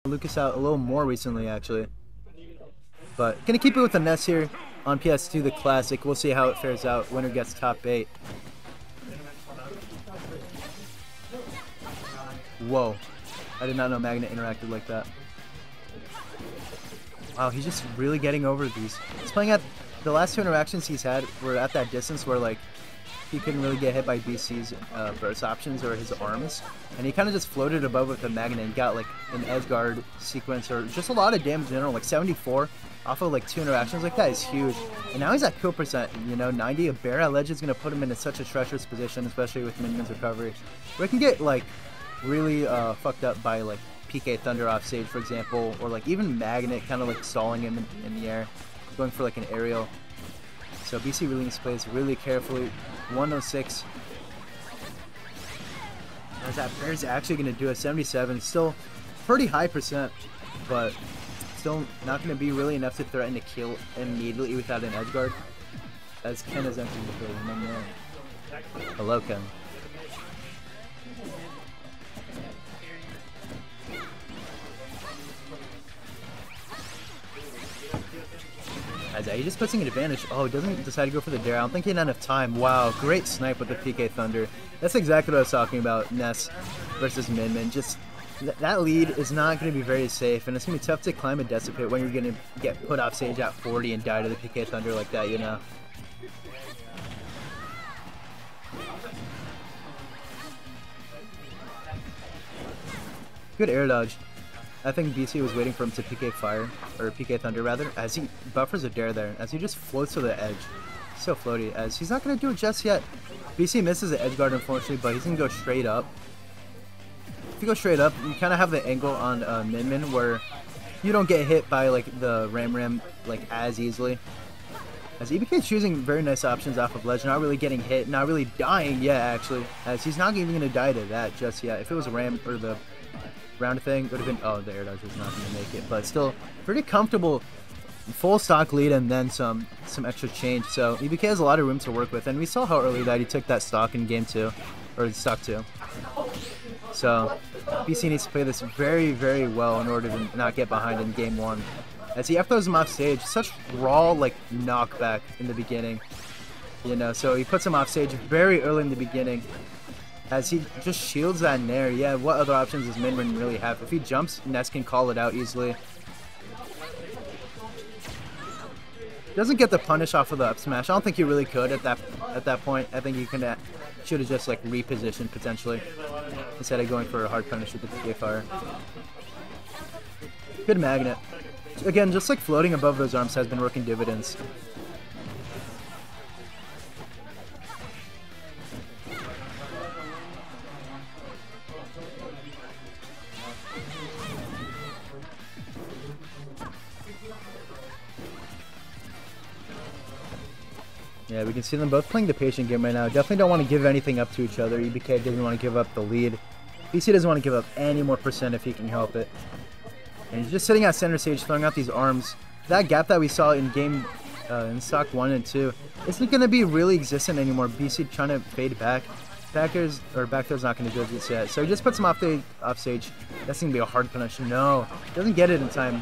Lucas out a little more recently, actually. But gonna keep it with the Ness here on PS2, the classic. We'll see how it fares out. Winner gets top 8. Whoa. I did not know Magnet interacted like that. Wow, he's just really getting over these. He's playing at the last 2 interactions he's had were at that distance where like he couldn't really get hit by BC's burst options or his arms, and he kind of just floated above with the Magnet and got like an edge guard sequence or just a lot of damage in general. Like 74 off of like 2 interactions like that is huge. And now he's at kill percent, you know, 90. A bear at ledge is going to put him in such a treacherous position, especially with Minmin's recovery, where he can get like really fucked up by like PK Thunder off stage, for example, or like even Magnet kind of like stalling him in the air, going for like an aerial. So BC really needs to play this really carefully. 106. As that bear's actually going to do a 77. Still pretty high percent, but still not going to be really enough to threaten to kill immediately without an edge guard. As Ken has entered the building. Hello, Ken. He just puts in an advantage. Oh, he doesn't decide to go for the dare. I don't think he had enough time. Wow, great snipe with the PK Thunder. That's exactly what I was talking about, Ness versus Min. Just that lead is not going to be very safe, and it's going to be tough to climb a Decipit when you're going to get put off stage at 40 and die to the PK Thunder like that, you know. Good air dodge. I think BC was waiting for him to PK Fire, or PK Thunder rather, as he buffers a dare there, as he just floats to the edge. So floaty, as he's not going to do it just yet. BC misses the edge guard unfortunately, but he's going to go straight up. If you go straight up, you kind of have the angle on Min where you don't get hit by like the Ram like as easily. As EBK is choosing very nice options off of ledge, not really getting hit, not really dying yet actually, as he's not even going to die to that just yet. If it was a Ram or the round thing, would have been, oh, the air dodge was not going to make it, but still pretty comfortable full stock lead and then some extra change. So EBK has a lot of room to work with, and we saw how early that he took that stock in game 2, or stock 2. So BC needs to play this very, very well in order to not get behind in game 1. As he F-throws him off stage, such raw like knockback in the beginning, you know, so he puts him off stage very early in the beginning. As he just shields that Nair. Yeah, what other options does Min really have? If he jumps, Ness can call it out easily. Doesn't get the punish off of the up smash. I don't think he really could at that point. I think he should have just like repositioned potentially instead of going for a hard punish with the PK Fire. Good Magnet. Again, just like floating above those arms has been working dividends. Yeah, we can see them both playing the patient game right now. Definitely don't want to give anything up to each other. EBK doesn't want to give up the lead. BC doesn't want to give up any more percent if he can help it. And he's just sitting at center stage, throwing out these arms. That gap that we saw in game, in stock 1 and 2, isn't going to be really existent anymore. BC trying to fade back. Back throw's not going to do it just yet. So he just puts him off stage. That's going to be a hard punish. No, doesn't get it in time.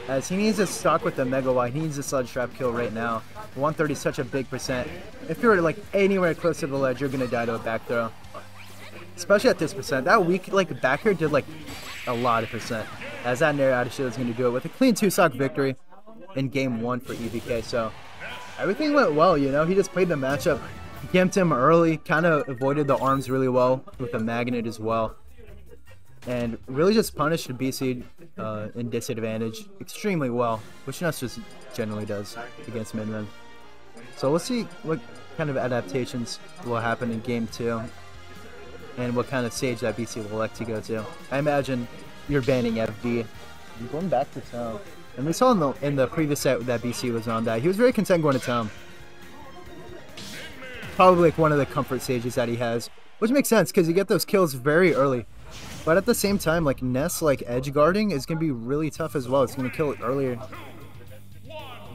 As he needs to stock with the Mega Wide. He needs a sludge trap kill right now. 130 is such a big percent. If you're like anywhere close to the ledge, you're going to die to a back throw. Especially at this percent. That weak like back air did like a lot of percent. As that Nair out of shield is going to do it with a clean 2-stock victory in game 1 for EBK. So everything went well, you know. He just played the matchup, gimped him early, kind of avoided the arms really well with the Magnet as well. And really just punished BC in disadvantage extremely well, which Ness just generally does against Min. So we'll see what kind of adaptations will happen in game 2 and what kind of stage that BC will elect to go to. I imagine you're banning FD. You're going back to town. And we saw in the previous set that BC was on that he was very content going to town. Probably like one of the comfort stages that he has, which makes sense because you get those kills very early. But at the same time, like Ness, like edge guarding is going to be really tough as well. It's going to kill it earlier.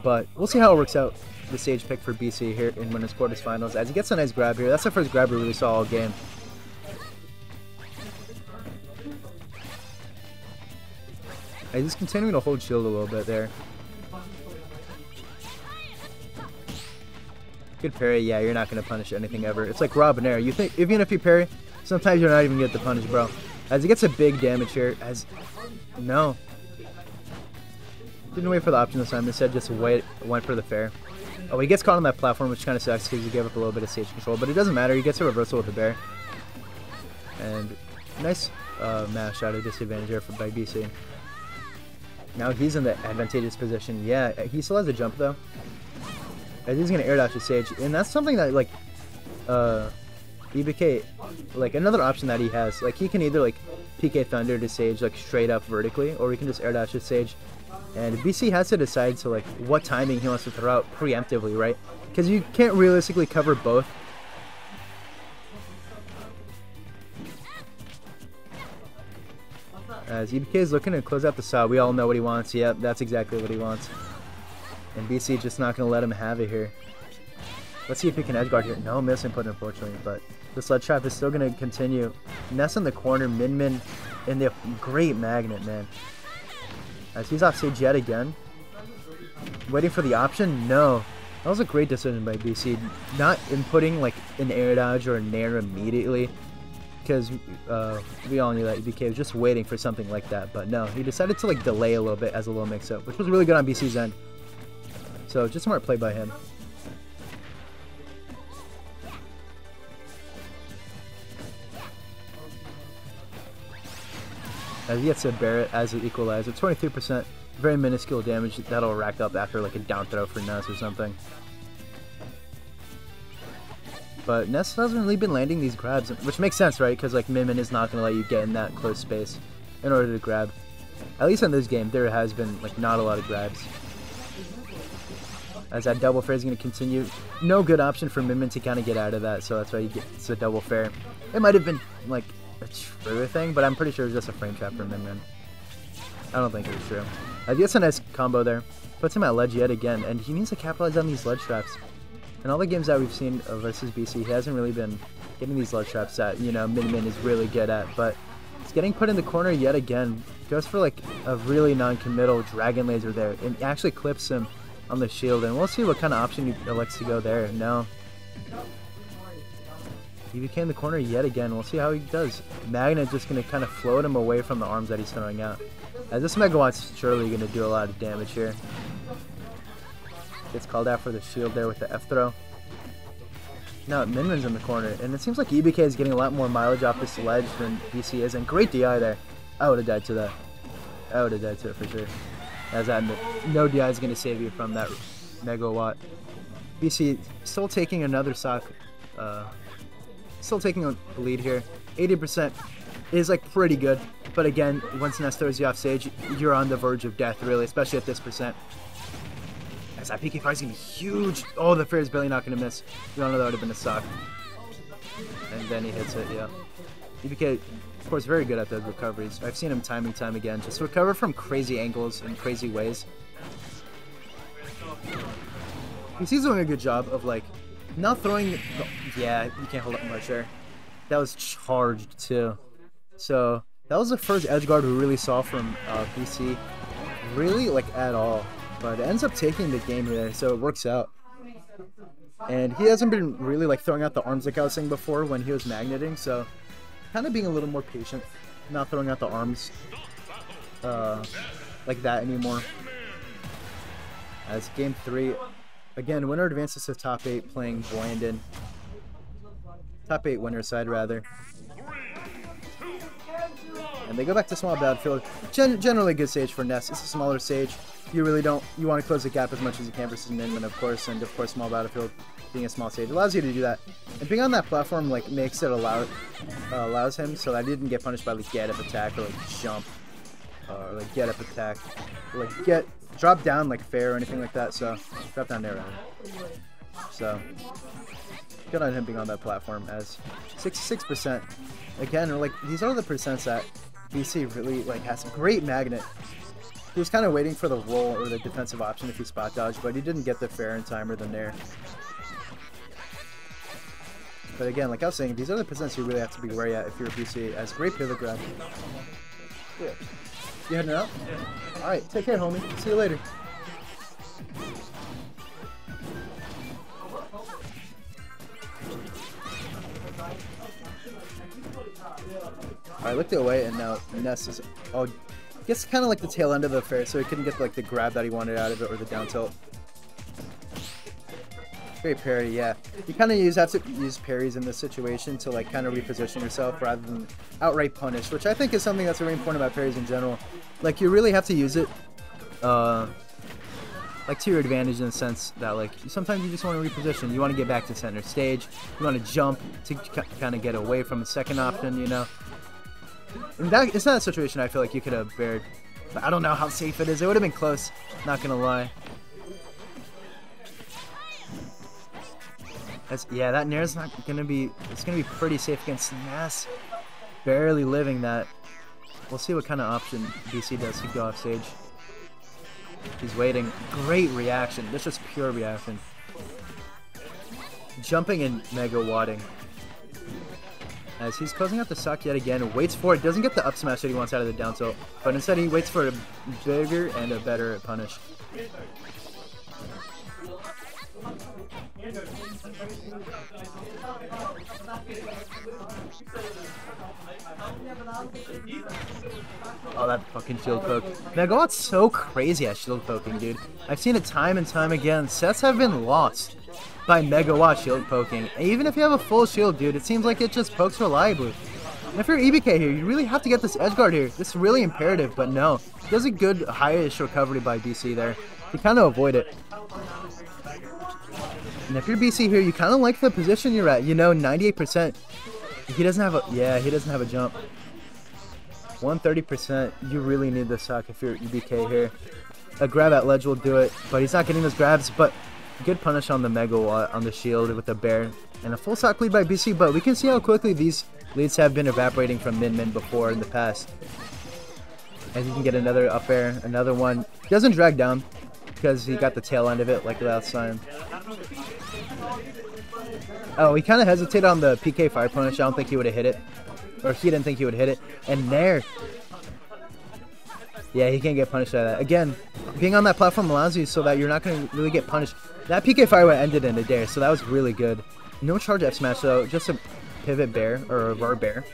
But we'll see how it works out. The stage pick for BC here in winners quarters finals. As he gets a nice grab here. That's the first grab we really saw all game. And he's continuing to hold shield a little bit there. Good parry. Yeah, you're not going to punish anything ever. It's like Rob and Air. You think, even if you parry, sometimes you're not even going to get the punish, bro. As he gets a big damage here. As no. Didn't wait for the option this time. Instead, just went for the fair. Oh, he gets caught on that platform, which kind of sucks because he gave up a little bit of stage control. But it doesn't matter. He gets a reversal with the bear. And nice mash out of disadvantage there by BC. Now he's in the advantageous position. Yeah, he still has a jump though. As he's gonna air dash the stage, and that's something that like EBK, like another option that he has. Like he can either like PK Thunder to stage like straight up vertically, or he can just air dash the stage. And BC has to decide to like what timing he wants to throw out preemptively, right? Because you can't realistically cover both. As EBK is looking to close out the saw, we all know what he wants. Yep, that's exactly what he wants. And BC just not going to let him have it here. Let's see if he can edge guard here. No miss input, unfortunately, but the sled trap is still going to continue. Ness in the corner, Min in the great magnet, man. As he's off stage yet again. Waiting for the option? No. That was a great decision by BC. Not inputting like an air dodge or a nair immediately. Because we all knew that EBK was just waiting for something like that. But no, he decided to like delay a little bit as a little mix-up, which was really good on BC's end. So just smart play by him. As he gets to Barrett as an equalizer, 23%, very minuscule damage that'll rack up after like a down throw for Ness or something. But Ness hasn't really been landing these grabs, which makes sense, right? Because like Min is not going to let you get in that close space in order to grab. At least in this game, there has been like not a lot of grabs. As that double fair is going to continue. No good option for Min to kind of get out of that, so that's why he gets a double fair. It might have been like a true thing, but I'm pretty sure it was just a frame trap for Min. I don't think it was true. He gets a nice combo there. Puts him at ledge yet again, and he needs to capitalize on these ledge traps. In all the games that we've seen versus BC, he hasn't really been getting these ledge traps that, you know, Min is really good at, but he's getting put in the corner yet again. Goes for like a really non-committal dragon laser there, and actually clips him on the shield, and we'll see what kind of option he elects to go there. No. He became the corner yet again. We'll see how he does. Magnet just going to kind of float him away from the arms that he's throwing out. As this Megawatt's surely going to do a lot of damage here. Gets called out for the shield there with the F throw. Now Minmin's in the corner, and it seems like EBK is getting a lot more mileage off this ledge than BC is, and great DI there. I would have died to that. I would have died to it for sure. As that no DI is going to save you from that Megawatt. BC still taking another sock. Still taking a lead here. 80% is like pretty good, but again, once Ness throws you off stage, you're on the verge of death, really, especially at this percent. As that PK fire is going to be huge. Oh, the fair is barely not going to miss. We all know that would have been a sock. And then he hits it, yeah. EBK, of course, very good at those recoveries. I've seen him time and time again. Just recover from crazy angles and crazy ways. He's doing a good job of, like, not throwing... Yeah, you can't hold up much there. That was charged, too. So, that was the first edge guard we really saw from BC. Really, like, at all. But it ends up taking the game there, so it works out. And he hasn't been really like throwing out the arms like I was saying before when he was magneting, so kind of being a little more patient, not throwing out the arms like that anymore. As game 3, again, winner advances to top 8 playing Boyandon. Top 8 winner side, rather. And they go back to small battlefield. Generally good stage for Ness. It's a smaller stage. You really don't, you want to close the gap as much as you can versus Minmin, of course, and of course small battlefield being a small stage allows you to do that. And being on that platform like makes it allows him so that he didn't get punished by like get up attack or like jump or like get up attack or like drop down like fair or anything like that. So drop down there rather. So good on him being on that platform. As 66% again, like these are the percents that BC really like has a great magnet. He was kind of waiting for the roll or the defensive option if he spot dodged, but he didn't get the fair in time or the nair. But again, like I was saying, these are the percents you really have to be wary at if you're a BC. As great pivot grab. Yeah. You heading out? Yeah. Alright, take care, homie. See you later. Alright, looked away, and now Ness is... Oh, gets kind of like the tail end of the affair, so he couldn't get like the grab that he wanted out of it, or the down tilt. Great parry, yeah. You kind of have to use parries in this situation to like kind of reposition yourself rather than outright punish, which I think is something that's very important about parries in general. Like, you really have to use it like to your advantage in the sense that like sometimes you just want to reposition. You want to get back to center stage. You want to jump to kind of get away from the second option, you know. And that, it's not a situation I feel like you could have bared. But I don't know how safe it is. It would have been close, not gonna lie. Yeah, that Nair's not gonna be... It's gonna be pretty safe against Ness. Barely living that. We'll see what kind of option BC does to go off stage. He's waiting. Great reaction. That's just pure reaction. Jumping and mega wadding. As he's closing out the stock yet again, waits for it, doesn't get the up smash that he wants out of the down tilt, but instead he waits for a bigger and a better punish. Oh, that fucking shield poke. Megawatt's so crazy at shield poking, dude. I've seen it time and time again. Sets have been lost by Megawatt shield poking. And even if you have a full shield, dude, it seems like it just pokes reliably. And if you're EBK here, you really have to get this edge guard here. This is really imperative, but no. Does a good high-ish recovery by BC there. You kind of avoid it. And if you're BC here, you kind of like the position you're at. You know, 98%. He doesn't have a... Yeah, he doesn't have a jump. 130%. You really need the suck if you're EBK here. A grab at ledge will do it, but he's not getting those grabs. But good punish on the Megawatt on the shield with the bear. And a full stock lead by BC, but we can see how quickly these leads have been evaporating from Min before in the past. And you can get another up air, another one. Doesn't drag down because he got the tail end of it like last time. Oh, he kind of hesitated on the PK fire punish. I don't think he would have hit it. Or he didn't think he would hit it. And there. Yeah, he can't get punished out of that. Again, being on that platform allows you so that you're not going to really get punished. That PK fire ended in a dare, so that was really good. No charge F smash though, just a pivot bear, or a RAR bear.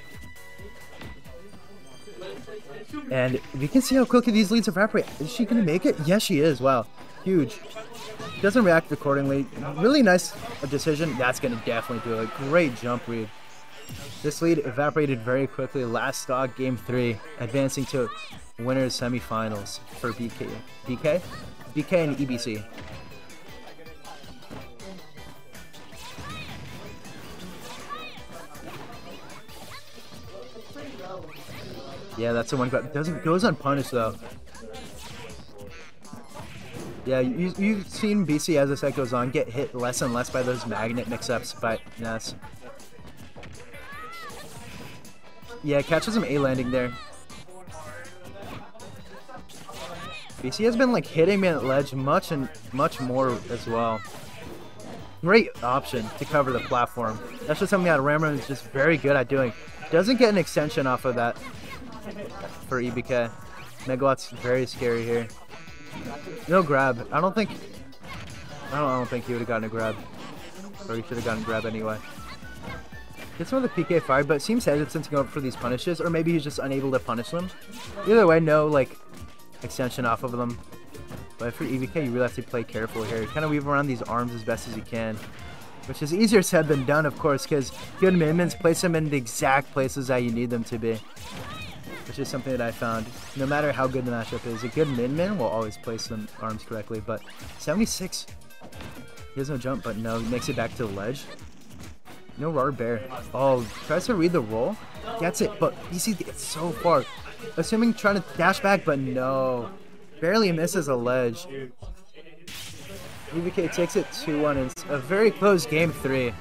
And we can see how quickly these leads evaporate. Is she going to make it? Yes, she is. Wow. Huge. Doesn't react accordingly. Really nice decision. That's going to definitely do it. Great jump read. This lead evaporated very quickly. Last stock, game 3, advancing to winners semifinals for BK and EBC. Yeah, that's the one. Goes unpunished though. Yeah, you've seen BC as the set goes on get hit less and less by those magnet mix-ups by Ness. Yeah, catches him A landing there. BC has been like hitting me at ledge much more as well. Great option to cover the platform. That's just something that Ramron is just very good at doing. Doesn't get an extension off of that for EBK. Megawatt's very scary here. No grab. I don't think he would have gotten a grab. Or he should have gotten a grab anyway. Gets one of the PK fire, but seems hesitant to go up for these punishes, or maybe he's just unable to punish them. Either way, no like extension off of them. But for EBK, you really have to play careful here. Kind of weave around these arms as best as you can, which is easier said than done, of course, because good min-mins place them in the exact places that you need them to be. Which is something that I found. No matter how good the matchup is, a good min-min will always place them arms correctly. But 76, he has no jump, but no, he makes it back to the ledge. No RAR bear. Oh, tries to read the roll, gets it, but BC gets so far. Assuming trying to dash back, but no. Barely misses a ledge. EBK takes it 2-1 in a very close game 3.